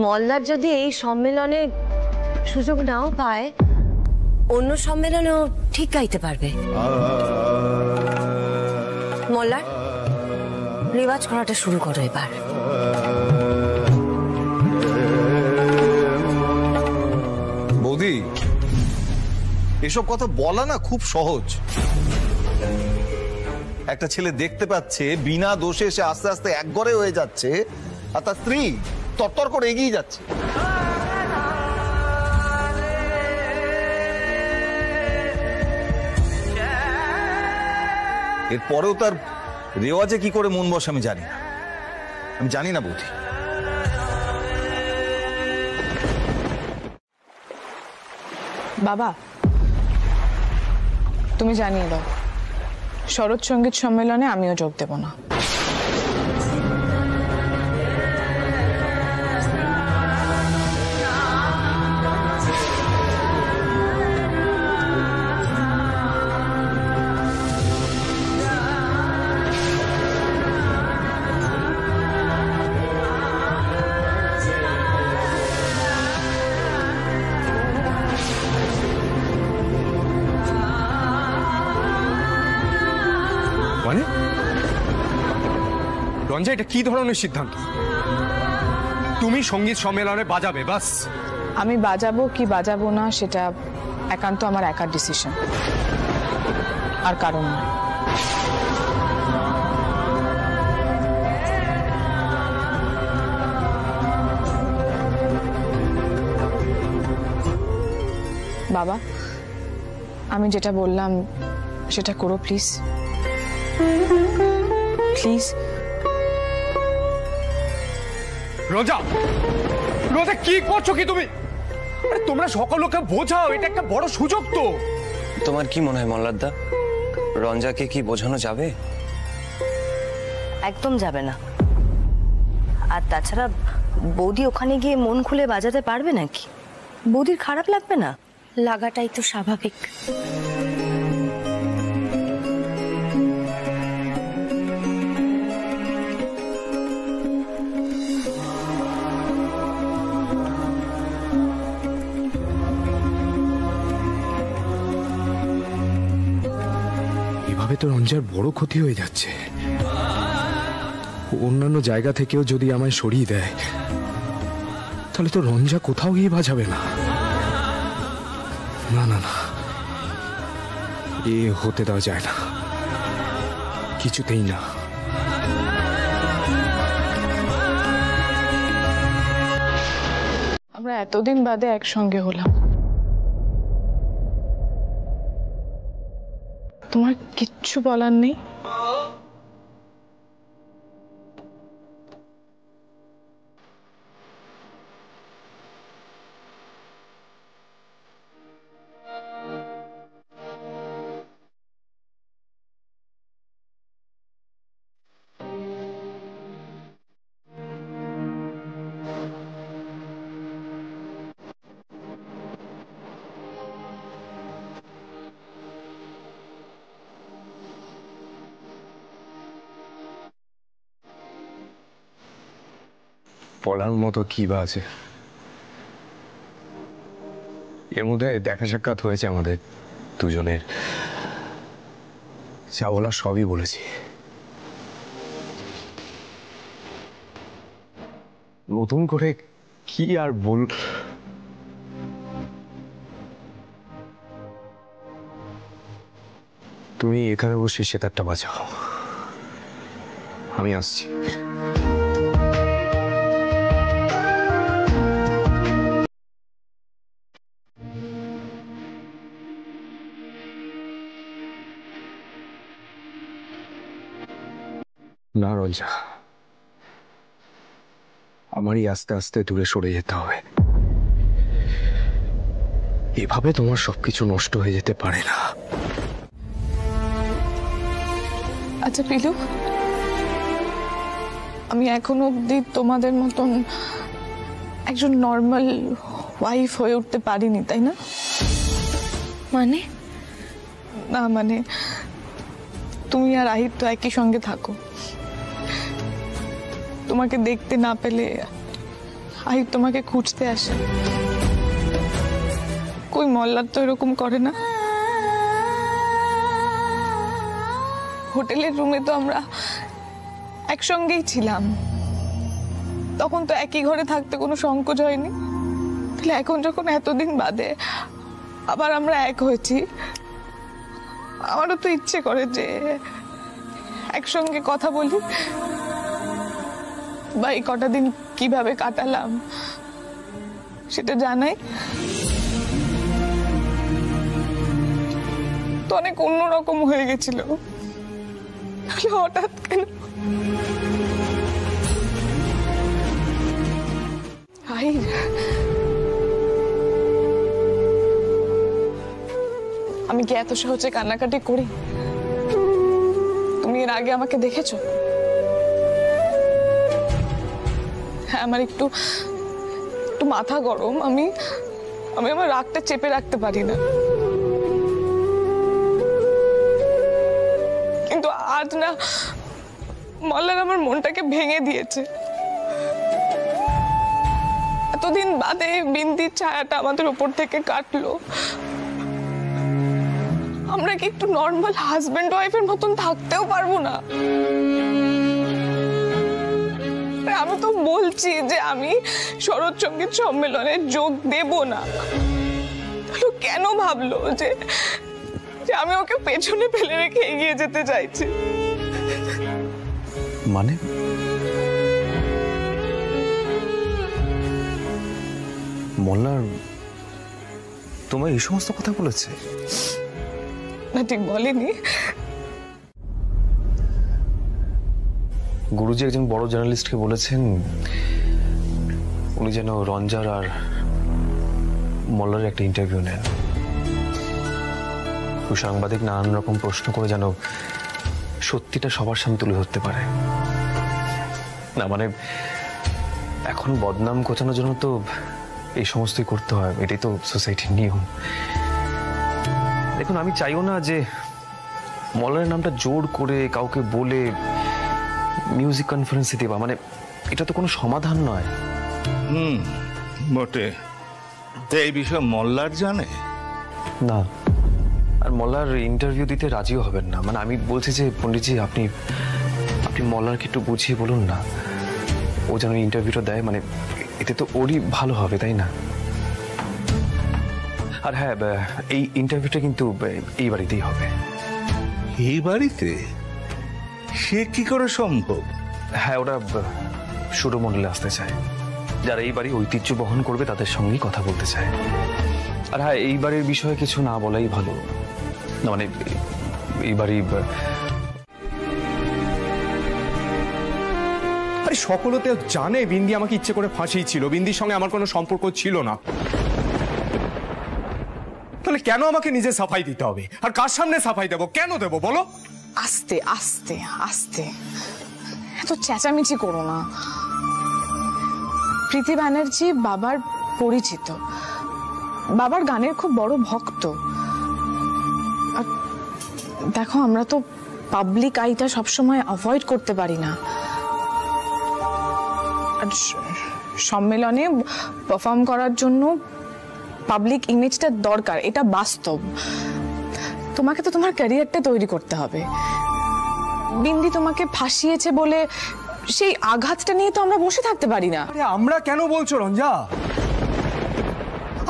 মল্লার যদি এই সম্মেলনে সুযোগ নাও পায়, অন্য সম্মেলনেও ঠিক গাইতে পারবে। মল্লার রেওয়াজ করাটা শুরু করো এবার। বৌদি, এসব কথা বলা না খুব সহজ। একটা ছেলে দেখতে পাচ্ছে বিনা দোষে সে আস্তে আস্তে একঘরে হয়ে যাচ্ছে, আর তার স্ত্রী তরতর করে এগিয়ে যাচ্ছে। এরপরেও তার রেওয়াজে কি করে মন বসে আমি জানি না বৌদি। বাবা, তুমি জানিয়ে দাও শরৎ সঙ্গীত সম্মেলনে আমিও যোগ দেব না। মানে রঞ্জা, এটা কি ধরনের সিদ্ধান্ত? তুমি সঙ্গীত সম্মেলনে বাজাবে বাস? আমি বাজাবো কি বাজাবো না সেটা একান্ত আমার একার ডিসিশন, আর কারণ নয়। বাবা, আমি যেটা বললাম সেটা করো প্লিজ, প্লিজ। রোজা, রোজা কি করছো কি তুমি? তোমরা সকল লোককে বোঝাও, এটা একটা বড় সুযোগ তো। তোমার কি মনে হয় মল্লারদা, রঞ্জাকে কি বোঝানো যাবে? একদম যাবে না। আর তাছাড়া বৌদি ওখানে গিয়ে মন খুলে বাজাতে পারবে নাকি? বৌদির খারাপ লাগবে না? লাগাটাই তো স্বাভাবিক। এভাবে তো রঞ্জার বড় ক্ষতি হয়ে যাচ্ছে। অন্যান্য জায়গা থেকেও যদি আমায় সরিয়ে দেয়, তাহলে তো রঞ্জা কোথাও গিয়ে বাজাবে না। না না না, এ হতে দেওয়া যায় না, কিছুতেই না। আমরা এতদিন বাদে একসঙ্গে হলাম, তোমার কিচ্ছু বলার নেই? বলার মতো কি বা আছে? এর মধ্যে দেখা সাক্ষাৎ হয়েছে আমাদের দুজনের, যা বলার সবই বলেছি। নতুন করে কি আর বল। তুমি এখানে বসে সেতারটা বাজাও, আমি আসছি। না রঞ্জা, আমারই আস্তে আস্তে দূরে সরে যেতে হবে। এভাবে তোমার সবকিছু নষ্ট হয়ে যেতে পারে না। আচ্ছা পিলু, আমি এখনো অব্দি তোমাদের মতন একজন নর্মাল ওয়াইফ হয়ে উঠতে পারিনি, তাই না? মানে? না মানে, তুমি আর আহিত তো একই সঙ্গে থাকো, তোমাকে দেখতে না পেলে আহির তোমাকে খুঁজতে আসে। কই মল্লার তো এরকম করে না। হোটেলের রুমে তো আমরা একসঙ্গেই ছিলাম, তখন তো একই ঘরে থাকতে কোনো সংকোচ হয়নি। তাহলে এখন যখন এতদিন বাদে আবার আমরা এক হয়েছি, আমারও তো ইচ্ছে করে যে একসঙ্গে কথা বলি, বা এই কটা দিন কিভাবে কাটালাম সেটা জানাই। তো অনেক অন্যরকম হয়ে গেছিল, হঠাৎ কেন? আমি কি এত সহজে কান্নাকাটি করি? তুমি এর আগে আমাকে দেখেছো? হ্যাঁ, আমার একটু মাথা গরম। আমি আমার রাগটা চেপে রাখতে পারি না। কিন্তু আজ না, মল্লার আমার মনটাকে ভেঙে দিয়েছে। এতদিন বাদে বিন্দির ছায়াটা আমাদের উপর থেকে কাটলো। আমরা কি একটু নর্মাল হাজবেন্ড ওয়াইফের মতন থাকতেও পারবো না? আমি তো বলছি যে আমি শরৎ সঙ্গীত সম্মেলনে যোগ দেব না। তাহলে কেন ভাবলো যে আমি ওকে পেছনে ফেলে রেখে এগিয়ে যেতে চাইছি? মানে মোল্লার তোমায় এই সমস্ত কথা বলেছে? না, ঠিক বলেনি। গুরুজি একজন বড় জার্নালিস্টকে বলেছেন উনি যেন রঞ্জার আর মোল্লার একটা ইন্টারভিউ নেন। সাংবাদিক নানান রকম প্রশ্ন করে যেন সত্যিটা সবার সামনে তুলে ধরতে পারে। না মানে এখন বদনাম ঘটানোর জন্য তো এই সমস্তই করতে হয়, এটাই তো সোসাইটির নিয়ম। দেখুন, আমি চাইও না যে মোল্লার নামটা জোর করে কাউকে বলে মিউজিক কনফারেন্সে দেবা, মানে এটা তো কোনো সমাধান নয়। বটে। এই বিষয়ে মোল্লার জানে না, আর মোল্লার ইন্টারভিউ দিতে রাজিও হবেন না। মানে আমি বলছি যে পণ্ডিতজি, আপনি মোল্লারকে একটু বুঝিয়ে বলুন না, ও যেন ইন্টারভিউটা দেয়। মানে এতে তো ওরই ভালো হবে, তাই না? আর হ্যাঁ, এই ইন্টারভিউটা কিন্তু এই বাড়িতেই হবে। এই বাড়িতে? সে কি করে সম্ভব? হ্যাঁ, ওরা সুরমণ্ডলে আসতে চায়। যারা এই বাড়ির ঐতিহ্য বহন করবে তাদের সঙ্গেই কথা বলতে চায়। আর হ্যাঁ, এই বাড়ির বিষয়ে কিছু না বলাই ভালো। না মানে এই বাড়ি, আরে সকলতে জানে বিন্দি আমাকে ইচ্ছে করে ফাঁসিয়েছিল, বিন্দির সঙ্গে আমার কোনো সম্পর্ক ছিল না। তাহলে কেন আমাকে নিজে সাফাই দিতে হবে? আর কার সামনে সাফাই দেবো? কেন দেবো বলো? আস্তে আস্তে আস্তে, এত চেঁচামেচি করো না। প্রীতি ব্যানার্জি বাবার পরিচিত, বাবার গানের খুব বড় ভক্ত। আর দেখো, আমরা তো পাবলিক আইটা সবসময় অ্যাভয়েড করতে পারি না। আর সম্মেলনে পারফর্ম করার জন্য পাবলিক ইমেজটা দরকার, এটা বাস্তব। তোমাকে তো তোমার ক্যারিয়ারটা তৈরি করতে হবে। বিন্দি তোমাকে ফাঁসিয়েছে বলে সেই আঘাতটা নিয়ে তো আমরা বসে থাকতে পারি না। আরে আমরা কেন বলছো রঞ্জা?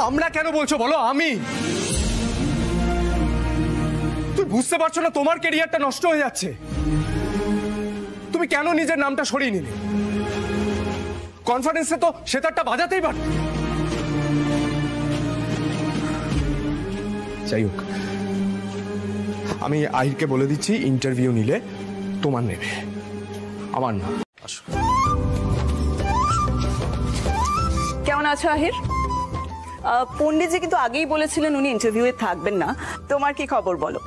আমরা কেন বলছো বলো? তুই বুঝতে পারছো না তোমার ক্যারিয়ারটা নষ্ট হয়ে যাচ্ছে? তুমি কেন নিজের নামটা সরিয়ে নিলে? কনফারেন্সে তো সেতারটা বাজাতেই পারত। যাই হোক, আমি আহিরকে বলে দিচ্ছি, ইন্টারভিউ নিলে তোমার নেবে, আমার না। কেমন আছো আহির? পণ্ডিতজি কিন্তু আগেই বলেছিলেন উনি ইন্টারভিউয়ে থাকবেন না। তোমার কি খবর বলো?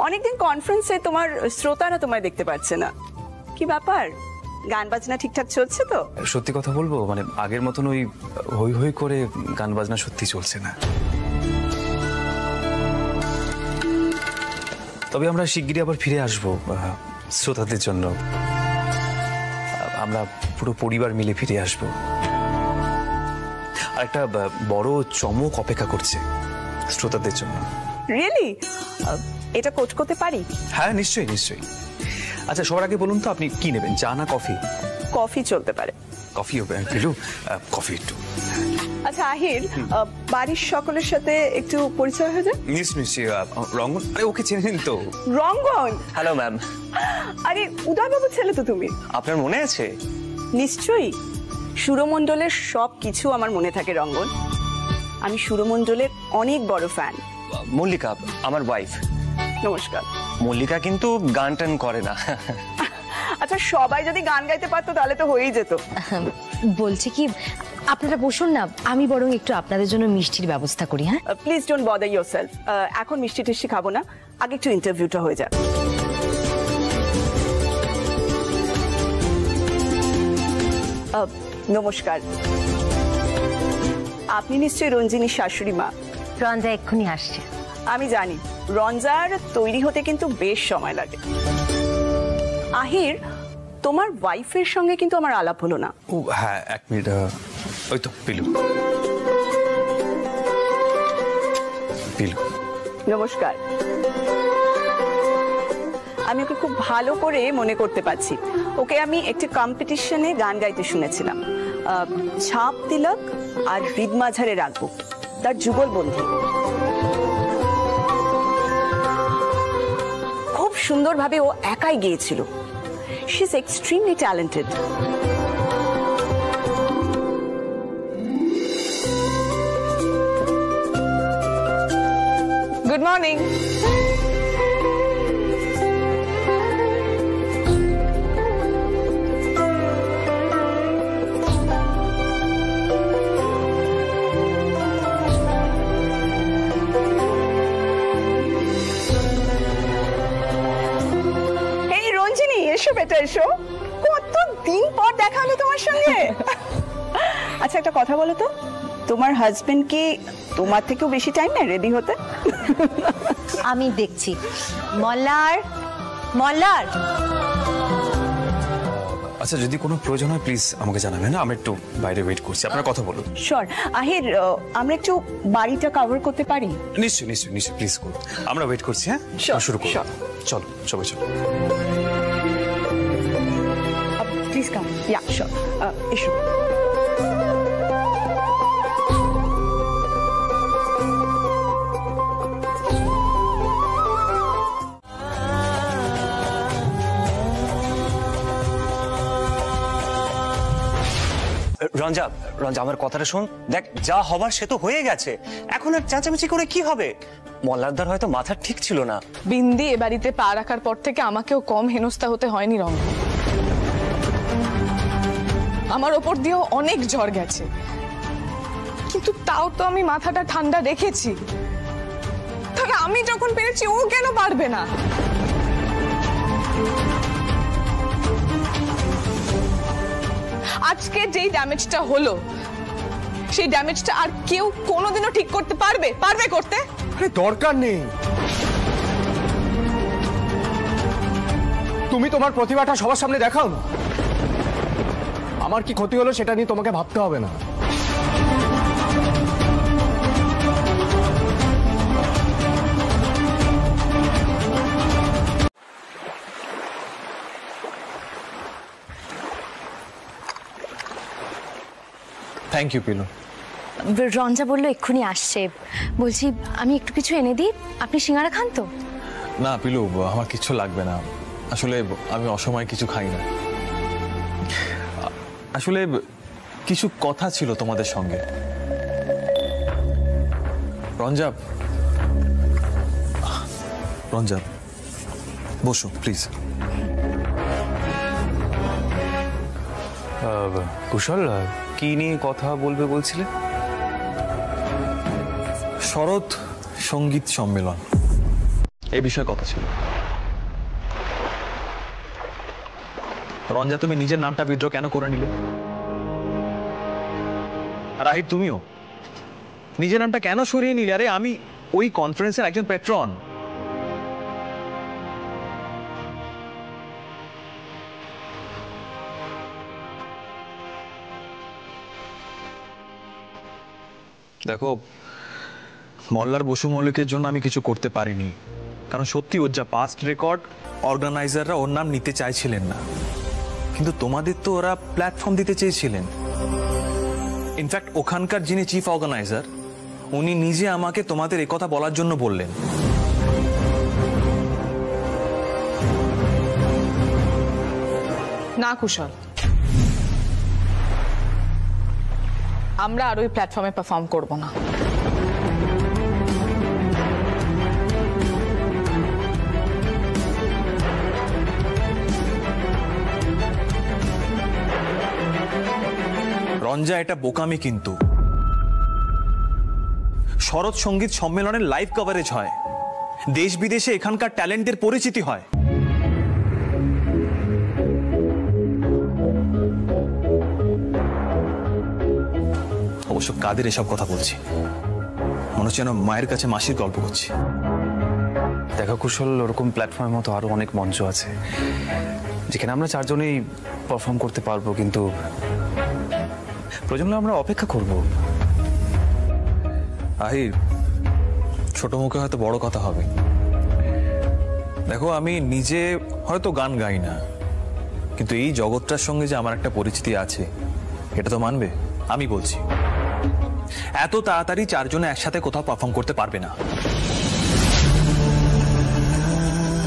অনেকদিন কনফারেন্সে তোমার শ্রোতারা তোমায় দেখতে পাচ্ছে না, কি ব্যাপার? গান বাজনা ঠিকঠাক চলছে তো? সত্যি কথা বলবো, মানে আগের মতন ওই হই হই করে গান বাজনা সত্যি চলছে না। তবে আমরা শিগগিরই আবার ফিরে আসবো শ্রোতাদের জন্য। আমরা পুরো পরিবার মিলে ফিরে আসবো। আর একটা বড় চমক অপেক্ষা করছে শ্রোতাদের জন্য। রিয়েলি? এটা কোচ করতে পারি? হ্যাঁ, নিশ্চয়ই নিশ্চয়ই। আচ্ছা, সবার আগে বলুন তো আপনি কি নেবেন, চা না কফি? কফি চলতে পারে। কফি হবে পিলু, কফি একটু। আচ্ছা আহির, বাড়ির সকলের সাথে একটু পরিচয় হয়ে যায়। নিশ্চয়ই। রঙ্গন, আরে ওকে চেনেন তো? রঙ্গন? Hello ma'am. আরে উদয়বাবুর ছেলে তো তুমি। আপনার মনে আছে? নিশ্চয়ই। সুরমণ্ডলের সব কিছু আমার মনে থাকে রঙ্গন। আমি সুরমণ্ডলের অনেক বড় ফ্যান। মল্লিকা আমার ওয়াইফ। নমস্কার। মল্লিকা কিন্তু গান টান করে না। আচ্ছা, সবাই যদি গান গাইতে পারতো তাহলে তো হয়েই যেত। বলছি কি, আপনারা বসুন না, আমি বরং একটু আপনাদের জন্য মিষ্টির ব্যবস্থা করি। হ্যাঁ, প্লিজ ডোন্ট বদার ইয়োরসেলফ। এখন মিষ্টি টিষ্টি খাবো না, আগে একটু ইন্টারভিউটা হয়ে যাক। নমস্কার, আপনি নিশ্চয়ই রঞ্জিনীর শাশুড়ি মা? রঞ্জা এক্ষুনি আসছে। আমি জানি, রঞ্জার তৈরি হতে কিন্তু বেশ সময় লাগে। আহির, তোমার ওয়াইফের সঙ্গে কিন্তু আমার আলাপ হলো না। ও হ্যাঁ, এক মিনিট। ওই তো পিলু। পিলু নমস্কার। আমি ওকে খুব ভালো করে মনে করতে পারছি। ওকে আমি একটি কম্পিটিশনে গান গাইতে শুনেছিলাম। ছাপ তিলক আর হৃদ মাঝারে রাখবো, তার যুগলবন্ধী। খুব সুন্দরভাবে ও একাই গেয়েছিল। She is extremely talented. Good morning. এসো বেটা, এসো। কতদিন পর দেখা হলো তোমার সঙ্গে। আচ্ছা, একটা কথা বলো তো, তোমার হাজবেন্ড কি তোমার থেকেও বেশি টাইম নেয় রেডি হতে? আমি দেখছি। মল্লার, মল্লার। আচ্ছা, যদি কোনো প্রয়োজন হয় প্লিজ আমাকে জানাবেন। আমি একটু বাইরে ওয়েট করছি, আপনার কথা বলুন। শিওর। আহির, আমরা একটু বাড়িটা কভার করতে পারি? নিশ্চয়ই নিশ্চয়ই নিশ্চয়ই, প্লিজ করুন। আমরা ওয়েট করছি। হ্যাঁ, শুরু করুন। চলো সবাই চলো। Please come. Ya sure. এসো। রঞ্জা, রঞ্জা আমার কথাটা শোন। দেখ, যা হবার সে তো হয়ে গেছে, এখন আর চেঁচামেচি করে কি হবে? মল্লারদার হয়তো মাথা ঠিক ছিল না। বিন্দি এ বাড়িতে পা রাখার পর থেকে আমাকেও কম হেনস্থা হতে হয়নি রঙ্গন। আমার ওপর দিয়েও অনেক ঝড় গেছে, কিন্তু তাও তো আমি মাথাটা ঠান্ডা রেখেছি। তাহলে আমি যখন পেরেছি ও কেন পারবে না? আজকে যেই ড্যামেজটা হলো, সেই ড্যামেজটা আর কেউ কোনোদিনও ঠিক করতে পারবে? পারবে করতে? আরে দরকার নেই। তুমি তোমার প্রতিভাটা সবার সামনে দেখাও না। আমার কি ক্ষতি হলো সেটা নিয়ে তোমাকে ভাবতে হবে না। Thank you পিলু। রঞ্জা বললো এক্ষুনি আসছে। বলছি আমি একটু কিছু এনে দিই, আপনি সিঙ্গারা খান তো? না পিলু, আমার কিছু লাগবে না। আসলে আমি অসময়ে কিছু খাই না। আসলে কিছু কথা ছিল তোমাদের সঙ্গে। রঞ্জা, রঞ্জা বসো প্লিজ। কুশল, কি নিয়ে কথা বলবে বলছিলে? শরৎ সঙ্গীত সম্মেলন, এই বিষয়ে কথা ছিল। রঞ্জা, তুমি নিজের নামটা বিদ্রোহ কেন করে নিলে? আর আহির, তুমিও নিজের নামটা কেন সরিয়ে নিলে? আরে আমি ওই কনফারেন্সের একজন পেট্রন। দেখো, মল্লার বসু মল্লিকের জন্য আমি কিছু করতে পারিনি, কারণ সত্যি ওর যা পাস্ট রেকর্ড, অর্গানাইজাররা ওর নাম নিতে চাইছিলেন না। কিন্তু তোমাদের তো ওরা প্ল্যাটফর্ম দিতে চেয়েছিলেন। ইনফ্যাক্ট ওখানকার যিনি চিফ অর্গানাইজার, উনি নিজে আমাকে তোমাদের একথা বলার জন্য বললেন। না কুশল, আমরা আর ওই প্ল্যাটফর্মে পারফর্ম করব না। রঞ্জা, এটা বোকামি কিন্তু। শরৎ সঙ্গীত সম্মেলনের লাইভ কভারেজ হয়, দেশ বিদেশে এখানকার ট্যালেন্টের পরিচিতি হয়। অবশ্য কাদের এসব কথা বলছি, মনে হচ্ছে যেন মায়ের কাছে মাসির গল্প করছি। দেখা কুশল, ওরকম প্ল্যাটফর্মের মতো আরো অনেক মঞ্চ আছে যেখানে আমরা চারজনেই পারফর্ম করতে পারবো, কিন্তু প্রয়োজন হলে আমরা অপেক্ষা করব। আহির, ছোট মুখে হয়তো বড় কথা হবে। দেখো, আমি নিজে হয়তো গান গাই না, কিন্তু এই জগৎটার সঙ্গে যে আমার একটা পরিচিতি আছে, এটা তো মানবে। আমি বলছি, এত তাড়াতাড়ি চারজনে একসাথে কোথাও পারফর্ম করতে পারবে না,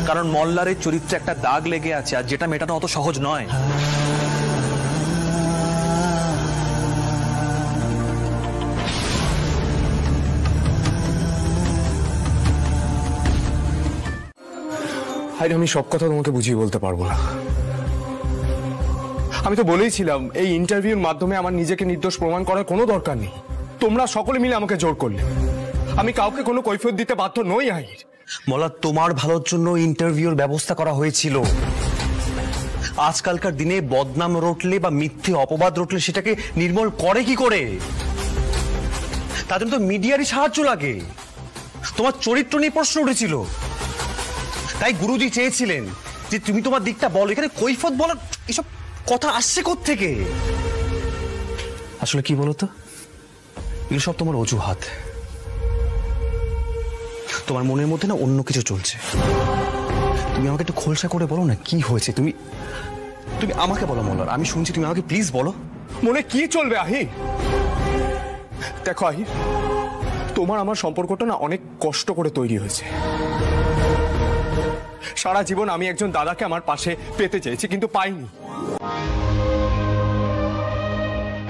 কারণ মল্লারের চরিত্রে একটা দাগ লেগে আছে, আর যেটা মেটানো অত সহজ নয়। আমি সব কথা তোমাকে বুঝিয়ে বলতে পারবো না। আমি তো বলেইছিলাম এই ইন্টারভিউর মাধ্যমে আমার নিজেকে নির্দোষ প্রমাণ করার কোনো দরকার নেই। তোমরা সকলে মিলে আমাকে জোর করলে। আমি কাউকে কোনো কৈফিয়ত দিতে বাধ্য নই। আহির, মোল্লা, তোমার ভালোর জন্য ইন্টারভিউর ব্যবস্থা করা হয়েছিল। আজকালকার দিনে বদনাম রটলে বা মিথ্যে অপবাদ রটলে সেটাকে নির্মূল করে কি করে? তার জন্য তো মিডিয়ারই সাহায্য লাগে। তোমার চরিত্র নিয়ে প্রশ্ন উঠেছিল, তাই গুরুজি চেয়েছিলেন যে তুমি তোমার দিকটা বলো। এখানে কৈফিয়ত বলার এসব কথা আসছে কোত্থেকে? আসলে কি বলতো, এগুলো সব তোমার অজুহাত। তোমার মনের মধ্যে না অন্য কিছু চলছে। তুমি আমাকে একটু খোলসা করে বলো না কি হয়েছে। তুমি তুমি আমাকে বলো মোল্লার, আমি শুনছি, তুমি আমাকে প্লিজ বলো। মনে কি চলবে আহির? দেখো আহির, তোমার আমার সম্পর্কটা না অনেক কষ্ট করে তৈরি হয়েছে। সারা জীবন আমি একজন দাদাকে আমার পাশে পেতে চেয়েছি, কিন্তু পাইনি।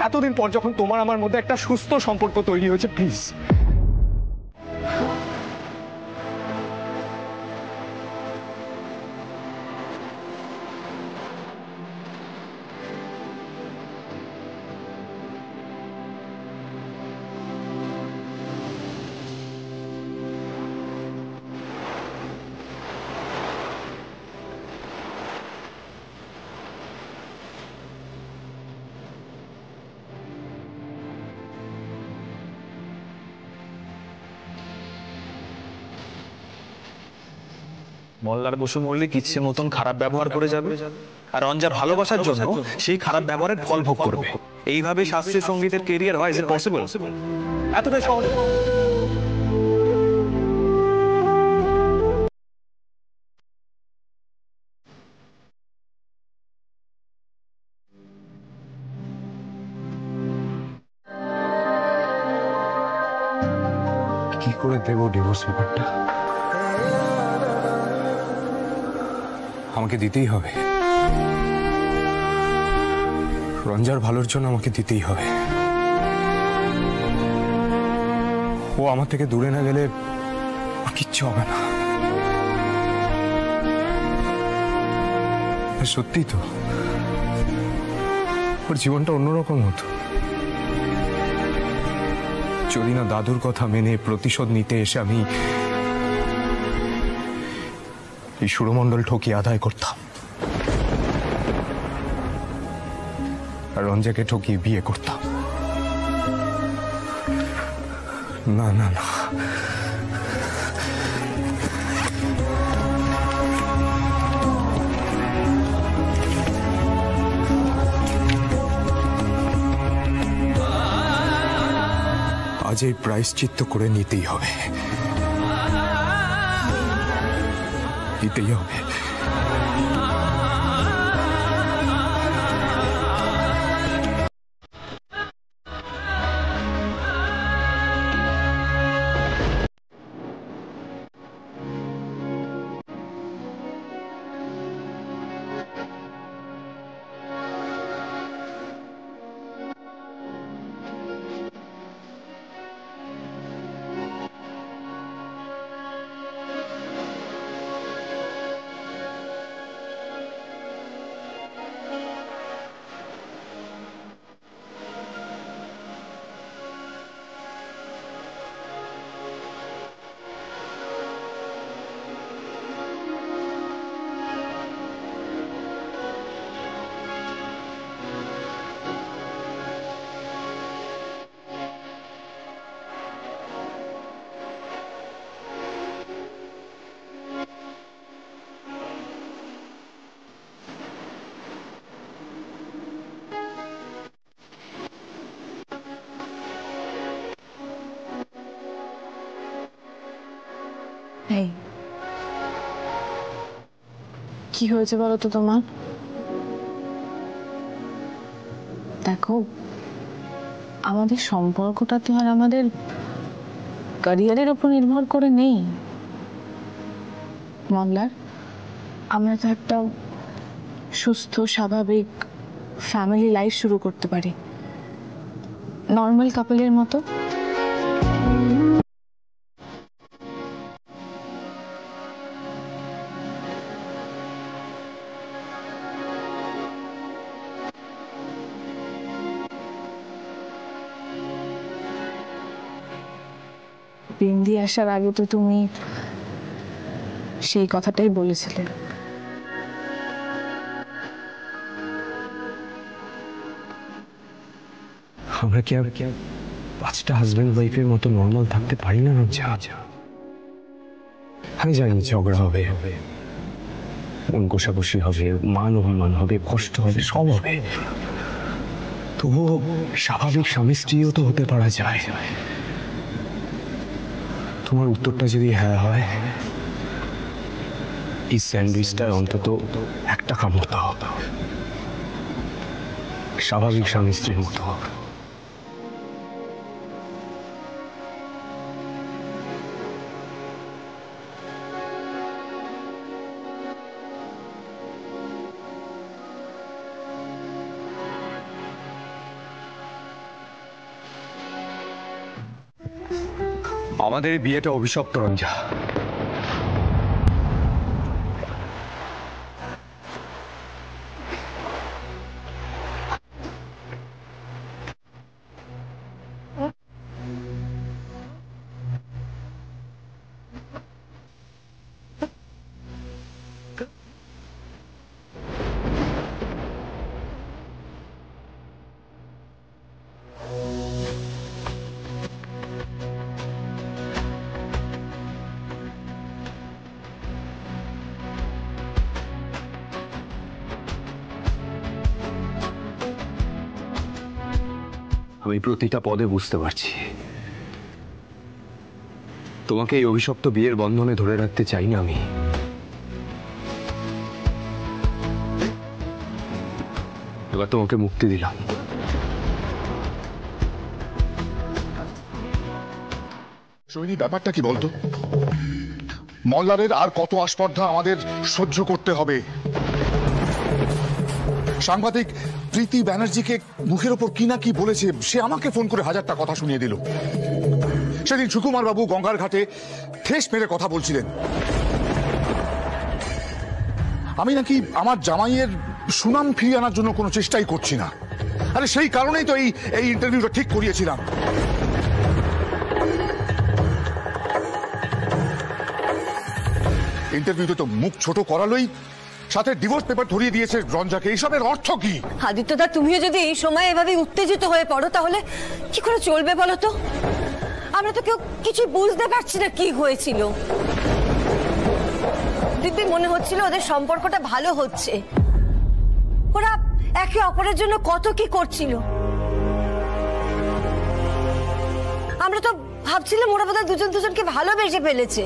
এতদিন পর যখন তোমার আমার মধ্যে একটা সুস্থ সম্পর্ক তৈরি হয়েছে, প্লিজ মল্লার বসু মল্লিক ইচ্ছে মতন খারাপ ব্যবহার করে যাবে, আর রঞ্জা ভালোবাসার জন্য সেই খারাপ ব্যবহারের ফল ভোগ করবে। এইভাবে শাস্ত্রীয় সঙ্গীতের কেরিয়ার হয়, ইজ ইট পসিবল? এতটাই সহজ? কি করে দেবো ডিভোর্স পেপারটা? আমাকে দিতেই হবে। রঞ্জার ভালোর জন্য আমাকে দিতেই হবে। ও আমার থেকে দূরে না গেলে কিচ্ছু হবে না। সত্যি তো, ওর জীবনটা অন্যরকম হতো যদি না দাদুর কথা মেনে প্রতিশোধ নিতে এসে আমি এই সুরমণ্ডল ঠকিয়ে আদায় করতাম, আর রঞ্জাকে ঠকিয়ে বিয়ে করতাম। না না না, আজ আজ এই প্রায়শ্চিত্ত করে নিতেই হবে, নিতেই হবে। এই কি হয়েছে বলো তো তোমার? দেখো, আমাদের সম্পর্কটা তো আর আমাদের ক্যারিয়ারের উপর নির্ভর করে নেই মল্লার। আমরা তো একটা সুস্থ স্বাভাবিক ফ্যামিলি লাইফ শুরু করতে পারি নর্মাল কাপলের মতো। বিন্দি আসার আগে তো তুমি সেই কথাটাই বলেছিলে। আমরা কি আর 5টা হাজবেন্ড ওয়াইফের মতো নর্মাল থাকতে পারি না? আমি জানি ঝগড়া হবে, মন কষাকষি হবে, মান অভিমান হবে, কষ্ট হবে, সব হবে। তবুও স্বাভাবিক স্বামী স্ত্রীও তো হতে পারা যায়। তোমার উত্তরটা যদি হ্যাঁ হয়, এই স্যান্ডউইচটায় অন্তত একটা কামড় হবে, স্বাভাবিক স্বামী স্ত্রীর মতো হবে। আমাদের এই বিয়েটা অভিশপ্ত রঞ্জা। আমি প্রতিটা পদে বুঝতে পারছি তোমাকে এই অভিশপ্ত বিয়ের বন্ধনে ধরে রাখতে চাই না আমি। এবার তোমাকে মুক্তি দিলাম। সোহিনী, ব্যাপারটা কি বলতো? মল্লারের আর কত আস্পর্ধা আমাদের সহ্য করতে হবে? সাংবাদিক প্রীতি ব্যানার্জিকে মুখের ওপর কি না কি বলেছে, সে আমাকে ফোন করে 1000টা কথা শুনিয়ে দিল। সেদিন সুকুমার বাবু গঙ্গার ঘাটে ঠেস মেরে কথা বলছিলেন আমি নাকি আমার জামাইয়ের সুনাম ফিরিয়ে আনার জন্য কোনো চেষ্টাই করছি না। আরে সেই কারণেই তো এই ইন্টারভিউটা ঠিক করিয়েছিলাম। ইন্টারভিউতে তো মুখ ছোট করালোই, সাথে ডিভোর্স পেপার ধরিয়ে দিয়েছে রঞ্জাকে। এইসবের অর্থ কি? আদিত্যদা, তুমিও যদি এই সময় এভাবে উত্তেজিত হয়ে পড়ো তাহলে কি করে চলবে বলো তো? আমরা তো কেউ কিছু বুঝতে পারছি না কি হয়েছিল। দিব্যি মনে হচ্ছিল ওদের সম্পর্কটা ভালো হচ্ছে, ওরা একে অপরের জন্য কত কি করছিল। আমরা তো ভাবছিলাম ওরা বোধহয় দুজন দুজনকে ভালোবেসে ফেলেছে।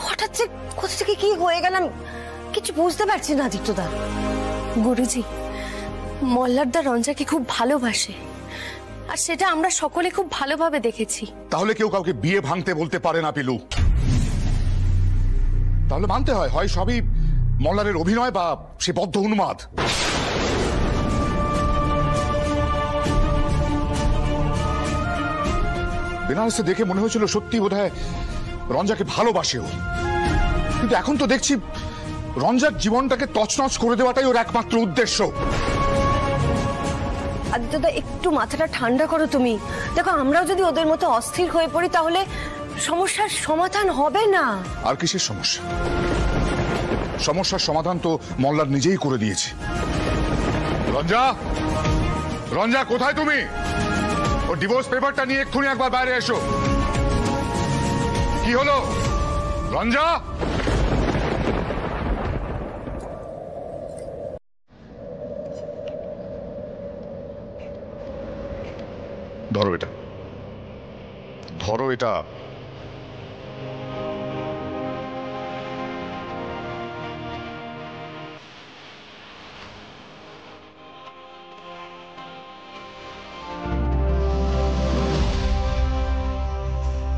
হঠাৎ যে কোথা থেকে কি হয়ে গেলাম কিছু বুঝতে পারছি না আদিত্যদা। গুরুজি, মল্লারদা রঞ্জাকে খুব ভালোবাসে, আর সেটা আমরা সকলে খুব ভালোভাবে দেখেছি। তাহলে কেউ কাউকে বিয়ে ভাঙতে বলতে পারে না পিলু। তাহলে মানতে হয়, হয় সবই মল্লারের অভিনয় বা সে বদ্ধ উন্মাদ। বেনারসে দেখে মনে হয়েছিল সত্যি বোধহয় রঞ্জাকে ভালোবাসেও, কিন্তু এখন তো দেখছি রঞ্জার জীবনটাকে তছনছ করে দেওয়াটাই ওর একমাত্র উদ্দেশ্য। আদিত্যদা একটু মাথাটা ঠান্ডা করো তুমি। দেখো আমরাও যদি ওদের মতো অস্থির হয়ে পড়ি তাহলে সমস্যার সমাধান হবে না। আর কিসের সমস্যা? সমস্যার সমাধান তো মল্লার নিজেই করে দিয়েছে। রঞ্জা, রঞ্জা কোথায় তুমি? ও ডিভোর্স পেপারটা নিয়ে এক্ষুনি একবার বাইরে এসো। কি হলো রঞ্জা? ধরো এটা, ধরো এটা।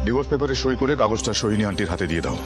ডিভোর্স পেপারে সই করে কাগজটা সোহিনী আন্টির হাতে দিয়ে দাও।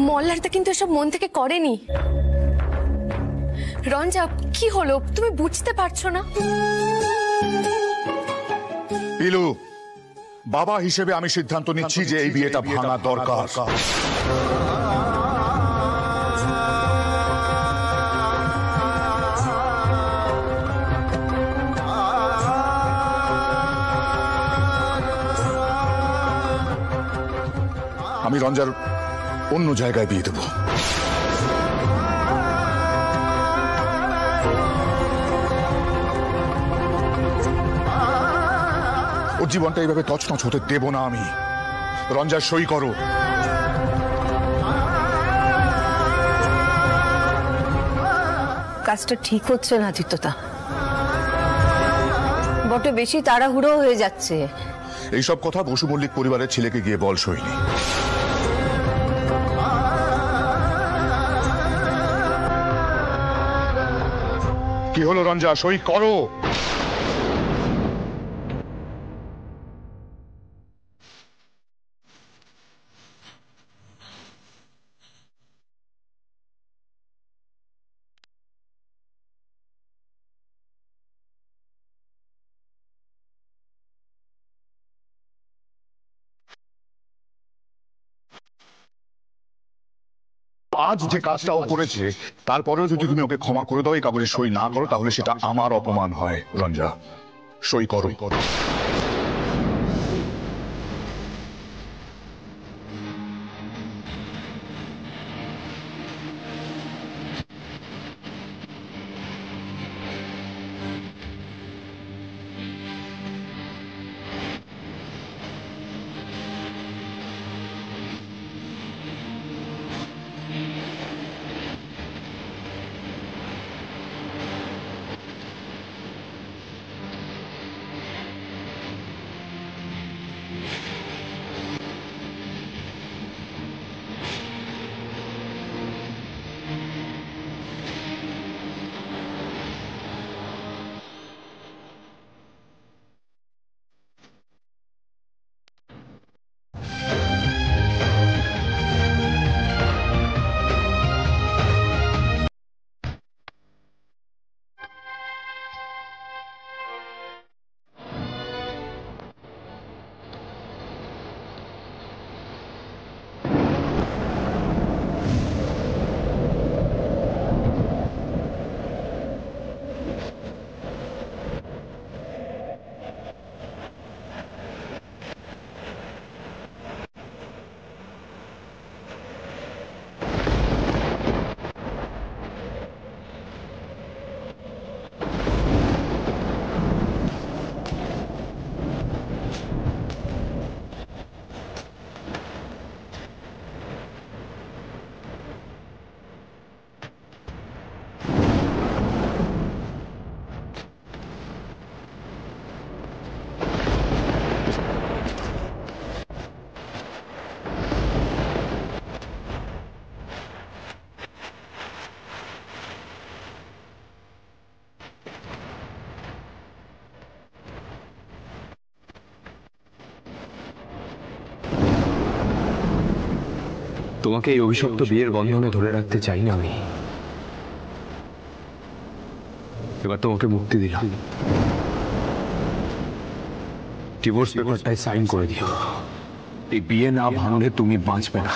মল্লারদা কিন্তু এসব মন থেকে করেনি। রঞ্জা, কি হলো? তুমি বুঝতে পারছো না? পিলু, বাবা হিসেবে আমি সিদ্ধান্ত নিচ্ছি যে এই বিয়েটা ভাঙা দরকার। আমি রঞ্জার অন্য জায়গায় বিয়ে দেব। ওর জীবনটা এইভাবে তছনছ হতে দেব না আমি। রঞ্জার সই করো। কাজটা ঠিক হচ্ছে না আদিত্যদা, বটে বেশি তাড়াহুড়ো হয়ে যাচ্ছে। এইসব কথা বসু মল্লিক পরিবারের ছেলেকে গিয়ে বল সইনি। কি হলো রঞ্জা, সই করো। আজ যে কাজটা ও করেছে তারপরেও যদি তুমি ওকে ক্ষমা করে দাও, এই কাগজে সই না করো, তাহলে সেটা আমার অপমান হয়। রঞ্জা, সই করো। তোমাকে এই অভিশপ্ত বিয়ের বন্ধনে ধরে রাখতে চাই না আমি। এবার তোমাকে মুক্তি দিলাম, ডিভোর্স পেপারটায় সাইন করে দিও। এই বিয়ে না ভাঙলে তুমি বাঁচবে না।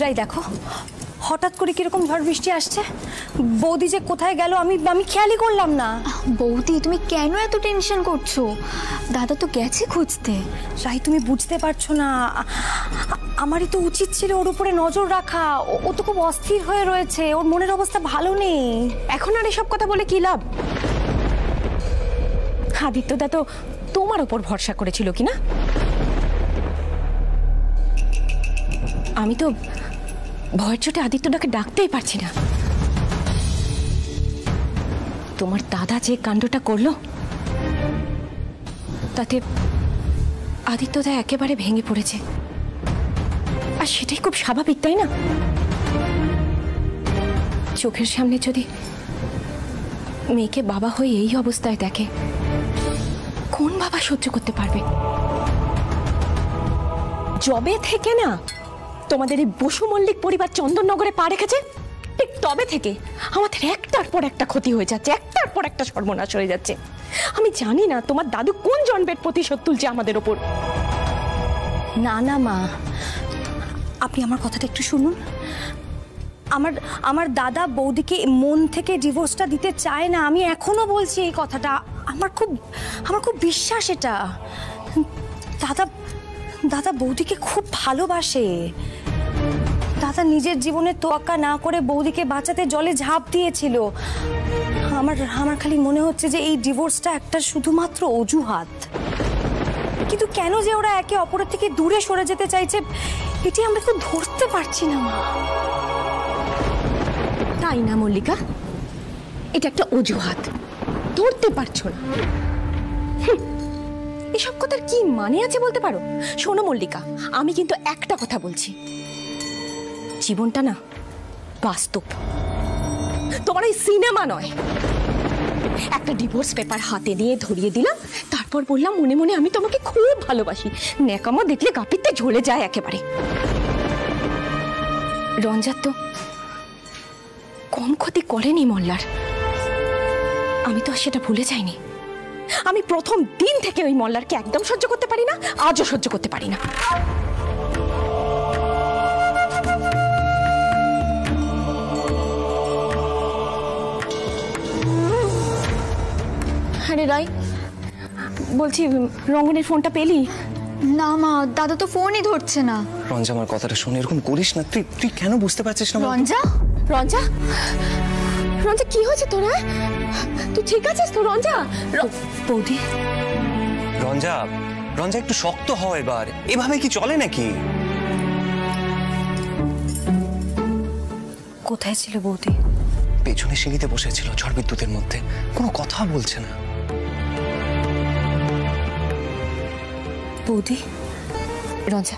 রাই দেখো হঠাৎ করে কিরকম ঝড় বৃষ্টি আসছে। বৌদি যে কোথায় গেল আমি খেয়ালই করলাম না। বৌদি তুমি কেন এত টেনশন করছো? দাদা তো গেছে খুঁজতে। রাই তুমি বুঝতে পারছো না, আমারই তো উচিত ছিল ওর উপরে নজর রাখা। ও তো খুব অস্থির হয়ে রয়েছে, ওর মনের অবস্থা ভালো নেই। এখন আর এসব কথা বলে কি লাভ? আদিত্যদা তো তোমার ওপর ভরসা করেছিল কিনা? আমি তো ভয়ের চোটে আদিত্যদাকে ডাকতেই পারছি না। তোমার দাদা যে কাণ্ডটা করলো তাতে আদিত্যদা একেবারে ভেঙে পড়েছে, আর সেটাই খুব স্বাভাবিক, তাই না? চোখের সামনে যদি মেয়েকে বাবা হয়ে এই অবস্থায় দেখে, কোন বাবা সহ্য করতে পারবে? যবে থেকে না তোমাদের এই বসু মল্লিক পরিবার চন্দননগরে পা রেখেছে, ঠিক তবে থেকে আমাদের একটার পর একটা ক্ষতি হয়ে যাচ্ছে, একটার পর একটা সর্বনাশ হয়ে যাচ্ছে। আমি জানি না তোমার দাদু কোন জন্মের প্রতিশোধ তুলছে আমাদের ওপর। না না মা, আপনি আমার কথাটা একটু শুনুন। আমার দাদা বৌদিকে মন থেকে ডিভোর্সটা দিতে চায় না। আমি এখনো বলছি এই কথাটা, আমার খুব বিশ্বাস এটা। দাদা বৌদিকে খুব ভালোবাসে। দাদা নিজের জীবনে তোয়াক্কা না করে বৌদিকে বাঁচাতে জলে ঝাঁপ দিয়েছিল। আমার খালি মনে হচ্ছে যে এই ডিভোর্সটা একটা শুধুমাত্র অজুহাত। কিন্তু কেন যে ওরা একে অপরের থেকে দূরে সরে যেতে চাইছে এটি আমরা তো ধরতে পারছি না মা। তাই না মল্লিকা? এটা একটা অজুহাত, ধরতে পারছো না? এসব কথার কি মানে আছে বলতে পারো? শোনো মল্লিকা, আমি কিন্তু একটা কথা বলছি, জীবনটা না বাস্তব, তোমার এই সিনেমা নয়। একটা ডিভোর্স পেপার হাতে দিয়ে ধরিয়ে দিলাম, তারপর বললাম মনে মনে আমি তোমাকে খুব ভালোবাসি। ন্যাকামো দেখলে গাপিতে ঝরে যায় একেবারে। রঞ্জার তো কম ক্ষতি করেনি মল্লার, আমি তো আর সেটা ভুলে যাইনি। আমি প্রথম দিন থেকে ওই মল্লারকে একদম সহ্য করতে পারি না, আজও সহ্য করতে পারি না। আরে রাই, বলছি রঙ্গনের ফোনটা পেলি? না মা, দাদা তো ফোনই ধরছে না। রঞ্জা আমার কথাটা শুনে এরকম করিস না। তুই কেন বুঝতে পারছিস না? রঞ্জা রঞ্জা রঞ্জা কি হয়েছে তোরা? তুই ঠিক আছিস তো রঞ্জা? বৌদি রঞ্জা রঞ্জা একটু শক্ত হও এবার, এভাবে কি চলে নাকি? কোথায় ছিল বৌদি? পেছনে সিঁড়িতে বসেছিল ঝড় বিদ্যুতের মধ্যে, কোনো কথা বলছে না। বৌদি রঞ্জা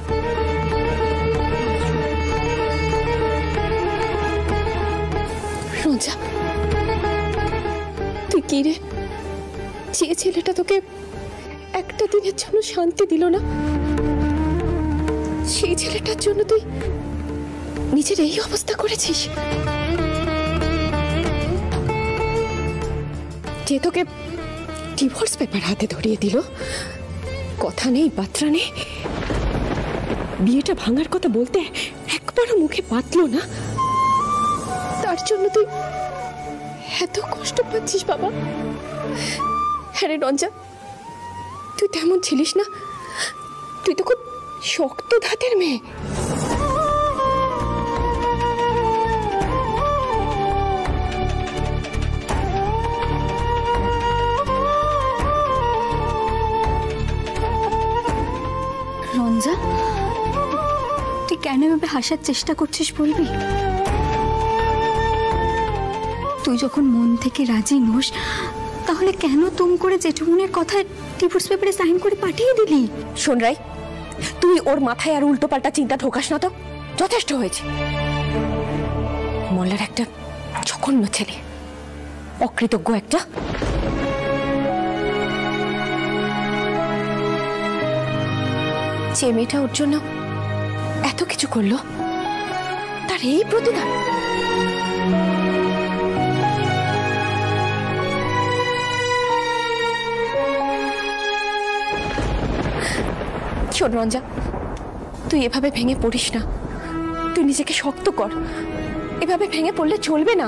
রঞ্জা, তুই কি রে? যে ছেলেটা তোকে একটা দিনের জন্য শান্তি দিল না, সেই ছেলেটার জন্য তুই নিজের এই অবস্থা করেছিস? যে তোকে ডিভোর্স পেপার হাতে ধরিয়ে দিল, কথা নেই বার্তা নেই, বিয়েটা ভাঙার কথা বলতে একবারও মুখে পাতলো না, তার জন্য তুই এত কষ্ট পাচ্ছিস বাবা? হ্যাঁ রে রঞ্জা, তুই তেমন ছিলিস না, তুই তো খুব শক্ত ধাতের মেয়ে। রঞ্জা, তুই কেন এভাবে হাসার চেষ্টা করছিস বলবি? তুই যখন মন থেকে রাজি নোস, তাহলে কেন তুম করে জেঠুমনের কথা ডিভোর্স পেপারে সাইন করে পাঠিয়ে দিলি? শোন রাই, তুই ওর মাথায় আর উল্টো পাল্টা চিন্তা ঢোকাস না তো, যথেষ্ট হয়েছে। মোল্লার একটা জঘন্য ছেলে, অকৃতজ্ঞ একটা। যে মেয়েটা ওর জন্য এত কিছু করলো, তার এই প্রতিদান? শোন রঞ্জা, তুই এভাবে ভেঙে পড়িস না, তুই নিজেকে শক্ত কর। এভাবে ভেঙে পড়লে চলবে না।